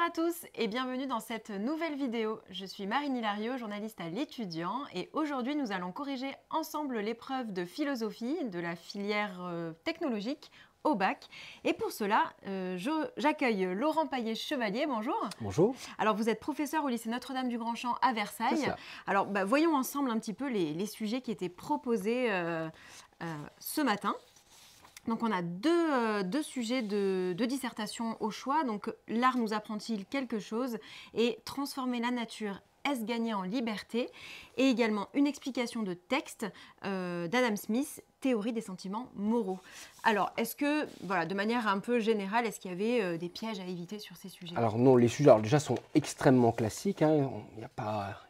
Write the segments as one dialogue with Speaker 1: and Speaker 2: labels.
Speaker 1: à tous et bienvenue dans cette nouvelle vidéo. Je suis Marine Hilario, journaliste à l'Étudiant et aujourd'hui nous allons corriger ensemble l'épreuve de philosophie de la filière technologique au bac. Et pour cela, j'accueille Laurent Paillet-Chevalier, bonjour.
Speaker 2: Bonjour.
Speaker 1: Alors vous êtes professeur au lycée Notre-Dame-du-Grand-Champ à Versailles.
Speaker 2: C'est ça.
Speaker 1: Alors voyons ensemble un petit peu les sujets qui étaient proposés ce matin. Donc on a deux sujets de dissertation au choix. Donc l'art nous apprend-il quelque chose et transformer la nature, est-ce gagner en liberté? Et également une explication de texte d'Adam Smith, théorie des sentiments moraux. Alors est-ce que, voilà, de manière un peu générale, est-ce qu'il y avait des pièges à éviter sur ces sujets?
Speaker 2: Alors non, les sujets déjà sont extrêmement classiques. Il n'y a pas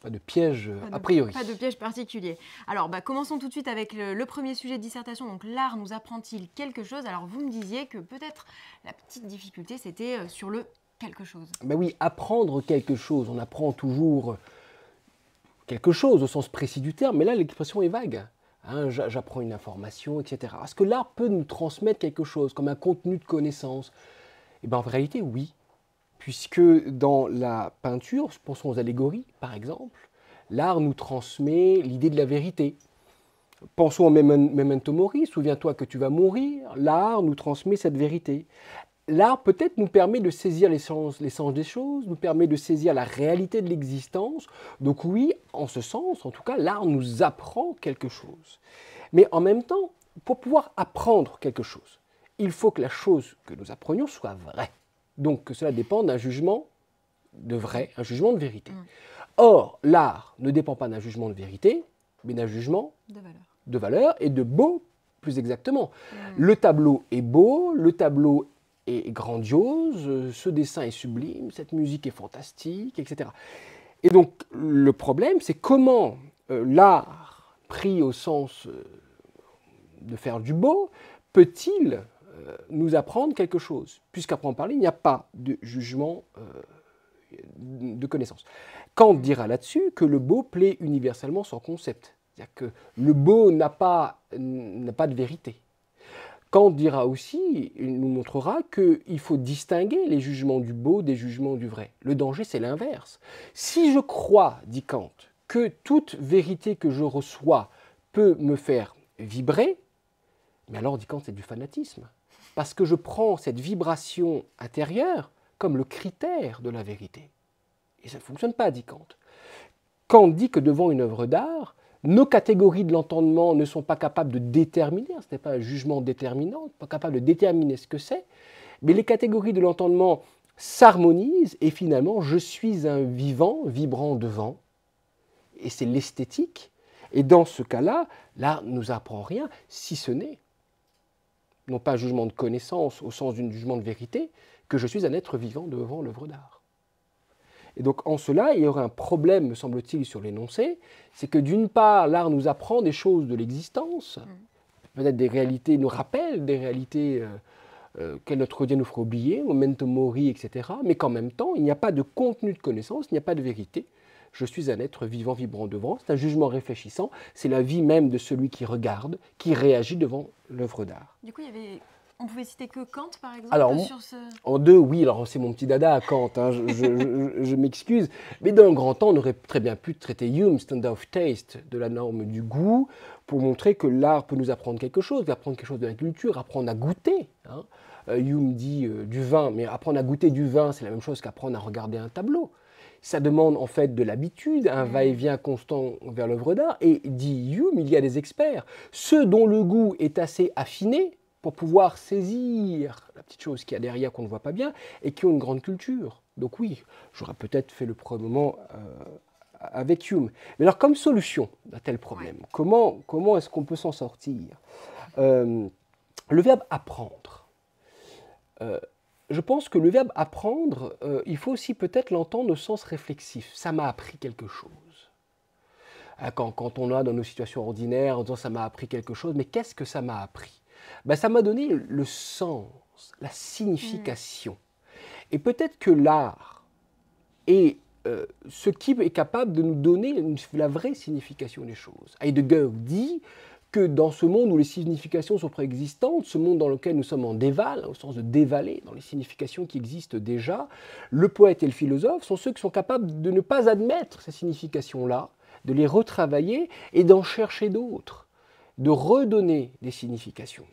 Speaker 2: de piège a priori.
Speaker 1: Pas de piège particulier. Alors, commençons tout de suite avec le premier sujet de dissertation. Donc, l'art nous apprend-il quelque chose? Alors, vous me disiez que peut-être la petite difficulté, c'était sur le quelque chose.
Speaker 2: Ben oui, apprendre quelque chose. On apprend toujours quelque chose au sens précis du terme, mais là, l'expression est vague. J'apprends une information, etc. Est-ce que l'art peut nous transmettre quelque chose, comme un contenu de connaissance? Eh bien, en réalité, oui. Puisque dans la peinture, pensons aux allégories par exemple, l'art nous transmet l'idée de la vérité. Pensons au Memento Mori, souviens-toi que tu vas mourir, l'art nous transmet cette vérité. L'art peut-être nous permet de saisir l'essence des choses, nous permet de saisir la réalité de l'existence. Donc oui, en ce sens, en tout cas, l'art nous apprend quelque chose. Mais en même temps, pour pouvoir apprendre quelque chose, il faut que la chose que nous apprenions soit vraie. Donc que cela dépend d'un jugement de vrai, un jugement de vérité. Or, l'art ne dépend pas d'un jugement de vérité, mais d'un jugement de valeur et de beau, plus exactement. Le tableau est beau, le tableau est grandiose, ce dessin est sublime, cette musique est fantastique, etc. Et donc, le problème, c'est comment l'art, pris au sens de faire du beau, peut-il nous apprendre quelque chose, puisqu'à proprement parler, il n'y a pas de jugement de connaissance. Kant dira là-dessus que le beau plaît universellement sans concept, c'est-à-dire que le beau n'a pas de vérité. Kant dira aussi, il nous montrera qu'il faut distinguer les jugements du beau des jugements du vrai. Le danger, c'est l'inverse. Si je crois, dit Kant, que toute vérité que je reçois peut me faire vibrer, mais alors, dit Kant, c'est du fanatisme. Parce que je prends cette vibration intérieure comme le critère de la vérité. Et ça ne fonctionne pas, dit Kant. Kant dit que devant une œuvre d'art, nos catégories de l'entendement ne sont pas capables de déterminer, ce n'est pas un jugement déterminant, pas capable de déterminer ce que c'est, mais les catégories de l'entendement s'harmonisent et finalement, je suis un vivant vibrant devant. Et c'est l'esthétique. Et dans ce cas-là, l'art ne nous apprend rien, si ce n'est non pas un jugement de connaissance au sens d'un jugement de vérité, que je suis un être vivant devant l'œuvre d'art. Et donc en cela, il y aurait un problème, me semble-t-il, sur l'énoncé, c'est que d'une part, l'art nous apprend des choses de l'existence, peut-être des réalités, nous rappelle des réalités que notre quotidien nous ferait oublier, Memento Mori, etc., mais qu'en même temps, il n'y a pas de contenu de connaissance, il n'y a pas de vérité. Je suis un être vivant, vibrant devant, c'est un jugement réfléchissant, c'est la vie même de celui qui regarde, qui réagit devant l'œuvre d'art.
Speaker 1: Du coup, on pouvait citer que Kant, par exemple,
Speaker 2: alors,
Speaker 1: sur ce...
Speaker 2: En deux, oui, alors c'est mon petit dada à Kant, je m'excuse, mais dans le grand temps, on aurait très bien pu traiter Hume, Standard of Taste, de la norme du goût, pour montrer que l'art peut nous apprendre quelque chose de la culture, apprendre à goûter. Hume dit du vin, mais apprendre à goûter du vin, c'est la même chose qu'apprendre à regarder un tableau. Ça demande en fait de l'habitude, un va-et-vient constant vers l'œuvre d'art. Et dit Hume, il y a des experts, ceux dont le goût est assez affiné pour pouvoir saisir la petite chose qu'il y a derrière qu'on ne voit pas bien et qui ont une grande culture. Donc oui, j'aurais peut-être fait le premier moment avec Hume. Mais alors comme solution à tel problème, comment est-ce qu'on peut s'en sortir? Le verbe apprendre. Je pense que le verbe apprendre, il faut aussi peut-être l'entendre au sens réflexif. Ça m'a appris quelque chose. Quand on a dans nos situations ordinaires, en disant ça m'a appris quelque chose, mais qu'est-ce que ça m'a appris? Ça m'a donné le sens, la signification. Et peut-être que l'art est ce qui est capable de nous donner la vraie signification des choses. Heidegger dit que dans ce monde où les significations sont préexistantes, ce monde dans lequel nous sommes en déval, au sens de dévaler, dans les significations qui existent déjà, le poète et le philosophe sont ceux qui sont capables de ne pas admettre ces significations-là, de les retravailler et d'en chercher d'autres, de redonner des significations.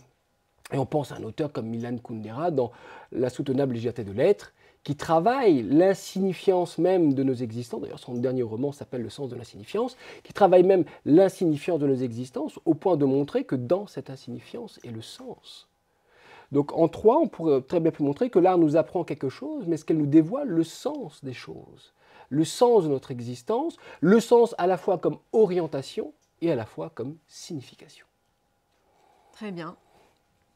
Speaker 2: Et on pense à un auteur comme Milan Kundera dans La soutenable légèreté de l'être, qui travaille l'insignifiance même de nos existences. D'ailleurs, son dernier roman s'appelle Le sens de l'insignifiance, qui travaille même l'insignifiance de nos existences au point de montrer que dans cette insignifiance est le sens. Donc en 3, on pourrait très bien pu montrer que l'art nous apprend quelque chose, mais ce qu'elle nous dévoile, le sens des choses, le sens de notre existence, le sens à la fois comme orientation et à la fois comme signification.
Speaker 1: Très bien.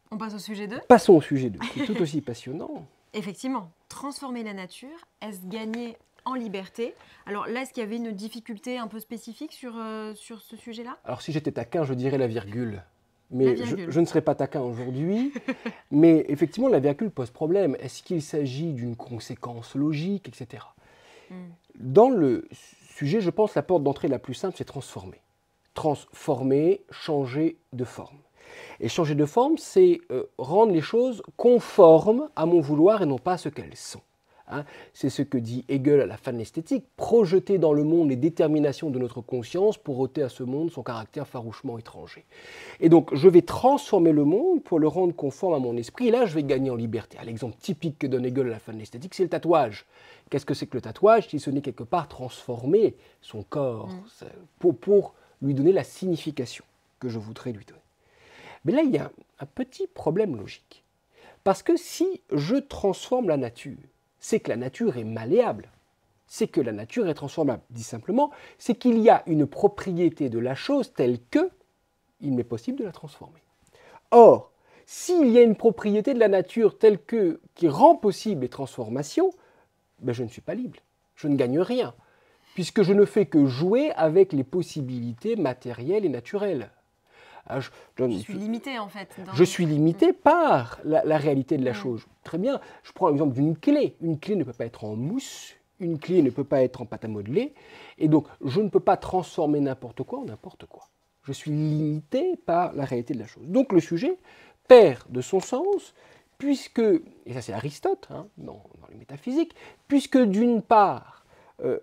Speaker 1: On passe au sujet 2 ?
Speaker 2: Passons au sujet 2, qui est tout aussi passionnant.
Speaker 1: Effectivement, transformer la nature, est-ce gagner en liberté? Alors là, est-ce qu'il y avait une difficulté un peu spécifique sur ce sujet-là?
Speaker 2: Alors si j'étais taquin, je dirais la virgule. Mais
Speaker 1: La virgule.
Speaker 2: je ne serai pas taquin aujourd'hui. Mais effectivement, la virgule pose problème. Est-ce qu'il s'agit d'une conséquence logique, etc. Dans le sujet, je pense que la porte d'entrée la plus simple, c'est transformer. Transformer, changer de forme. Et changer de forme, c'est rendre les choses conformes à mon vouloir et non pas à ce qu'elles sont. Hein, c'est ce que dit Hegel à la fin de l'esthétique, projeter dans le monde les déterminations de notre conscience pour ôter à ce monde son caractère farouchement étranger. Et donc, je vais transformer le monde pour le rendre conforme à mon esprit, et là, je vais gagner en liberté. L'exemple typique que donne Hegel à la fin de l'esthétique, c'est le tatouage. Qu'est-ce que c'est que le tatouage si ce n'est quelque part transformer son corps pour lui donner la signification que je voudrais lui donner. Mais là, il y a un petit problème logique. Parce que si je transforme la nature, c'est que la nature est malléable. C'est que la nature est transformable. Dit simplement, c'est qu'il y a une propriété de la chose telle que il m'est possible de la transformer. Or, s'il y a une propriété de la nature telle que qui rend possible les transformations, ben je ne suis pas libre. Je ne gagne rien, puisque je ne fais que jouer avec les possibilités matérielles et naturelles.
Speaker 1: Je suis limité en fait.
Speaker 2: Je suis limité par la réalité de la chose. Très bien, je prends l'exemple d'une clé. Une clé ne peut pas être en mousse, une clé ne peut pas être en pâte à modeler, et donc je ne peux pas transformer n'importe quoi en n'importe quoi. Je suis limité par la réalité de la chose. Donc le sujet perd de son sens, puisque, et ça c'est Aristote, dans les métaphysiques, puisque d'une part,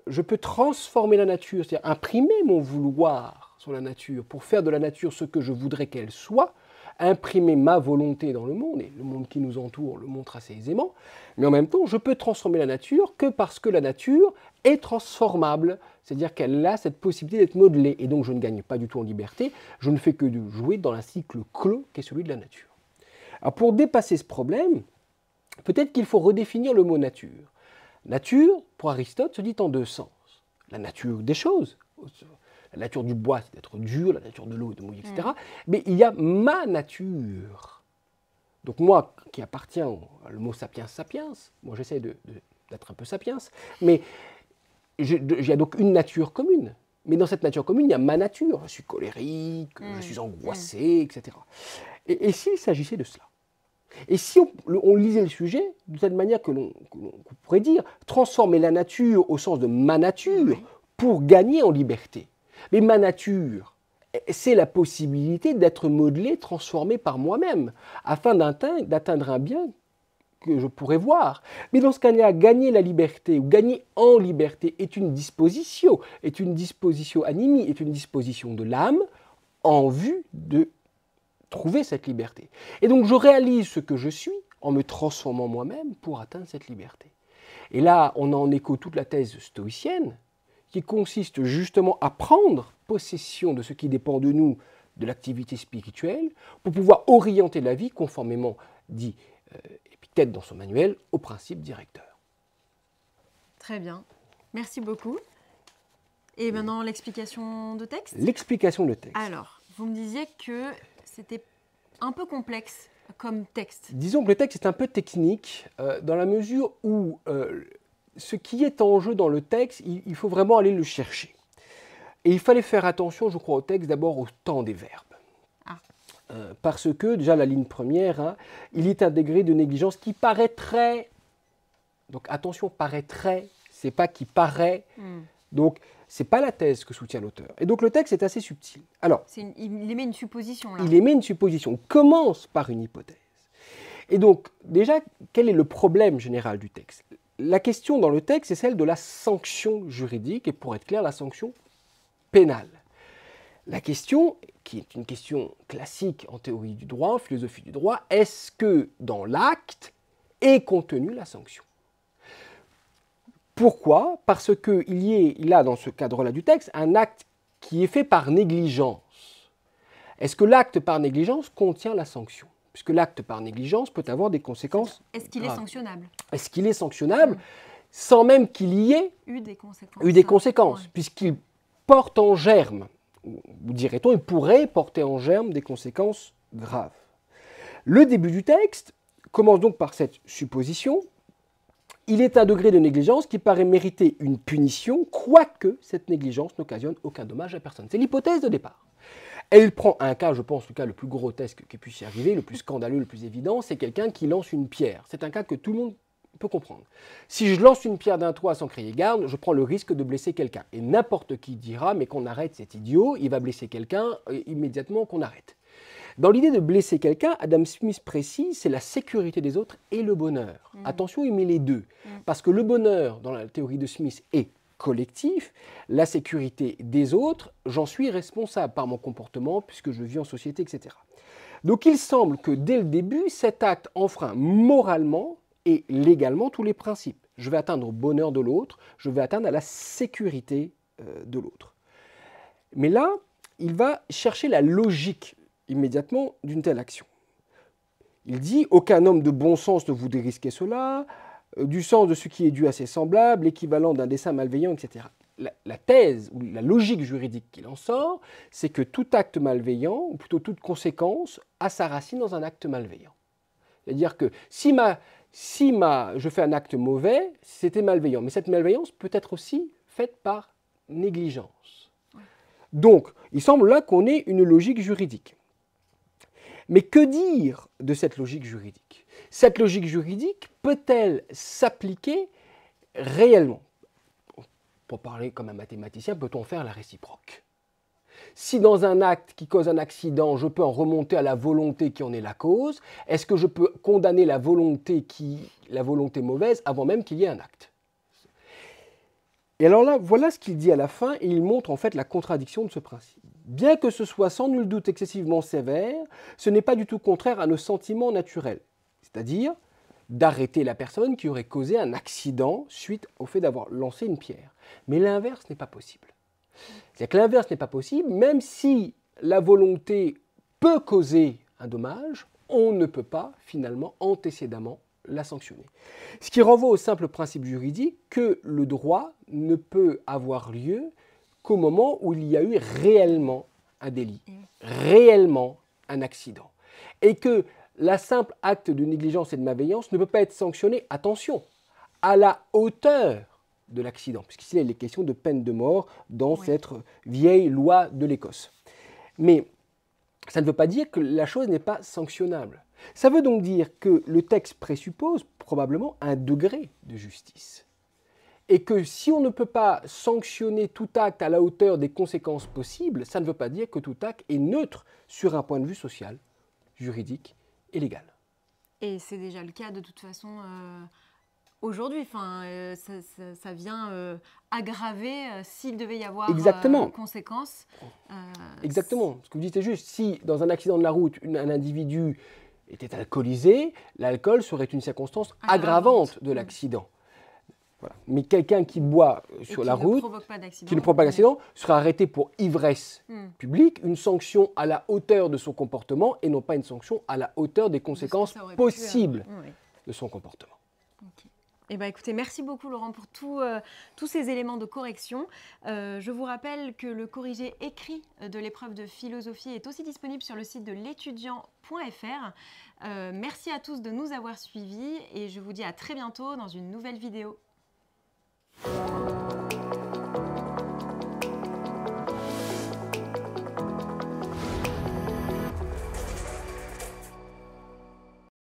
Speaker 2: je peux transformer la nature, c'est-à-dire imprimer mon vouloir sur la nature, pour faire de la nature ce que je voudrais qu'elle soit, imprimer ma volonté dans le monde, et le monde qui nous entoure le montre assez aisément, mais en même temps, je peux transformer la nature que parce que la nature est transformable, c'est-à-dire qu'elle a cette possibilité d'être modelée, et donc je ne gagne pas du tout en liberté, je ne fais que de jouer dans un cycle clos qui est celui de la nature. Alors pour dépasser ce problème, peut-être qu'il faut redéfinir le mot nature. Nature, pour Aristote, se dit en deux sens. La nature des choses. La nature du bois, c'est d'être dur, la nature de l'eau, de mouiller, etc. Mais il y a ma nature. Donc moi, qui appartiens au mot sapiens sapiens, moi j'essaie d'être un peu sapiens, mais il y a donc une nature commune. Mais dans cette nature commune, il y a ma nature. Je suis colérique, je suis angoissé, etc. Et s'il s'agissait de cela? Et si on lisait le sujet de telle manière qu'on pourrait dire transformer la nature au sens de ma nature pour gagner en liberté. Mais ma nature, c'est la possibilité d'être modelé, transformé par moi-même, afin d'atteindre un bien que je pourrais voir. Mais dans ce cas-là, gagner la liberté ou gagner en liberté est une disposition animée, est une disposition de l'âme en vue de trouver cette liberté. Et donc je réalise ce que je suis en me transformant moi-même pour atteindre cette liberté. Et là, on a en écho toute la thèse stoïcienne, qui consiste justement à prendre possession de ce qui dépend de nous, de l'activité spirituelle, pour pouvoir orienter la vie conformément, dit Épictète dans son manuel, au principe directeur.
Speaker 1: Très bien. Merci beaucoup. Et maintenant, l'explication de texte?
Speaker 2: L'explication de texte.
Speaker 1: Alors, vous me disiez que c'était un peu complexe comme texte.
Speaker 2: Disons que le texte est un peu technique, dans la mesure où ce qui est en jeu dans le texte, il faut vraiment aller le chercher. Et il fallait faire attention, je crois, au texte, d'abord au temps des verbes. Parce que, déjà, la ligne première, il y est un degré de négligence qui paraîtrait, donc attention, paraîtrait, c'est pas qui paraît Donc, ce n'est pas la thèse que soutient l'auteur. Et donc, le texte est assez subtil. Alors,
Speaker 1: il émet une supposition, là.
Speaker 2: Il émet une supposition. Il commence par une hypothèse. Et donc, déjà, quel est le problème général du texte? La question dans le texte est celle de la sanction juridique, et pour être clair, la sanction pénale. La question, qui est une question classique en théorie du droit, en philosophie du droit, est-ce que dans l'acte est contenue la sanction? Pourquoi? Parce qu'il a dans ce cadre-là du texte un acte qui est fait par négligence. Est-ce que l'acte par négligence contient la sanction? Puisque l'acte par négligence peut avoir des conséquences.
Speaker 1: Est-ce qu'il est sanctionnable?
Speaker 2: Est-ce qu'il est sanctionnable sans même qu'il y ait
Speaker 1: eu des
Speaker 2: conséquences,
Speaker 1: ouais.
Speaker 2: Puisqu'il porte en germe, ou dirait-on, il pourrait porter en germe des conséquences graves. Le début du texte commence donc par cette supposition. Il est un degré de négligence qui paraît mériter une punition, quoique cette négligence n'occasionne aucun dommage à personne. C'est l'hypothèse de départ. Elle prend un cas, je pense, le cas le plus grotesque qui puisse y arriver, le plus scandaleux, le plus évident, c'est quelqu'un qui lance une pierre. C'est un cas que tout le monde peut comprendre. Si je lance une pierre d'un toit sans crier garde, je prends le risque de blesser quelqu'un. Et n'importe qui dira, mais qu'on arrête, c'est idiot, il va blesser quelqu'un, immédiatement qu'on arrête. Dans l'idée de blesser quelqu'un, Adam Smith précise, c'est la sécurité des autres et le bonheur. Attention, il met les deux. Parce que le bonheur, dans la théorie de Smith, est collectif. La sécurité des autres, j'en suis responsable par mon comportement, puisque je vis en société, etc. Donc il semble que dès le début, cet acte enfreint moralement et légalement tous les principes. Je vais atteindre au bonheur de l'autre, je vais atteindre à la sécurité de l'autre. Mais là, il va chercher la logique immédiatement d'une telle action. Il dit « Aucun homme de bon sens ne voudrait risquer cela, du sens de ce qui est dû à ses semblables, l'équivalent d'un dessein malveillant, etc. » La thèse ou la logique juridique qu'il en sort, c'est que tout acte malveillant, ou plutôt toute conséquence, a sa racine dans un acte malveillant. C'est-à-dire que si je fais un acte mauvais, c'était malveillant. Mais cette malveillance peut être aussi faite par négligence. Donc, il semble là qu'on ait une logique juridique. Mais que dire de cette logique juridique? Cette logique juridique peut-elle s'appliquer réellement? Pour parler comme un mathématicien, peut-on faire la réciproque? Si dans un acte qui cause un accident, je peux en remonter à la volonté qui en est la cause, est-ce que je peux condamner la volonté mauvaise avant même qu'il y ait un acte? Et alors là, voilà ce qu'il dit à la fin, et il montre en fait la contradiction de ce principe. Bien que ce soit sans nul doute excessivement sévère, ce n'est pas du tout contraire à nos sentiments naturels, c'est-à-dire d'arrêter la personne qui aurait causé un accident suite au fait d'avoir lancé une pierre. Mais l'inverse n'est pas possible. C'est-à-dire que l'inverse n'est pas possible, même si la volonté peut causer un dommage, on ne peut pas finalement antécédemment la sanctionner. Ce qui renvoie au simple principe juridique que le droit ne peut avoir lieu qu'au moment où il y a eu réellement un délit, réellement un accident. Et que la simple acte de négligence et de malveillance ne peut pas être sanctionné, attention, à la hauteur de l'accident, puisqu'ici il est question de peine de mort dans cette vieille loi de l'Écosse. Mais ça ne veut pas dire que la chose n'est pas sanctionnable. Ça veut donc dire que le texte présuppose probablement un degré de justice. Et que si on ne peut pas sanctionner tout acte à la hauteur des conséquences possibles, ça ne veut pas dire que tout acte est neutre sur un point de vue social, juridique et légal.
Speaker 1: Et c'est déjà le cas de toute façon aujourd'hui. Enfin, ça vient aggraver s'il devait y avoir conséquences.
Speaker 2: Exactement. Ce que vous dites est juste. Si dans un accident de la route, un individu était alcoolisé, l'alcool serait une circonstance aggravante de l'accident. Voilà. Mais quelqu'un qui boit sur la route, qui ne provoque pas d'accident, sera arrêté pour ivresse publique, une sanction à la hauteur de son comportement et non pas une sanction à la hauteur des conséquences possibles de son comportement.
Speaker 1: Okay. Eh bien, écoutez, merci beaucoup Laurent pour tous ces éléments de correction. Je vous rappelle que le corrigé écrit de l'épreuve de philosophie est aussi disponible sur le site de l'étudiant.fr. Merci à tous de nous avoir suivis et je vous dis à très bientôt dans une nouvelle vidéo.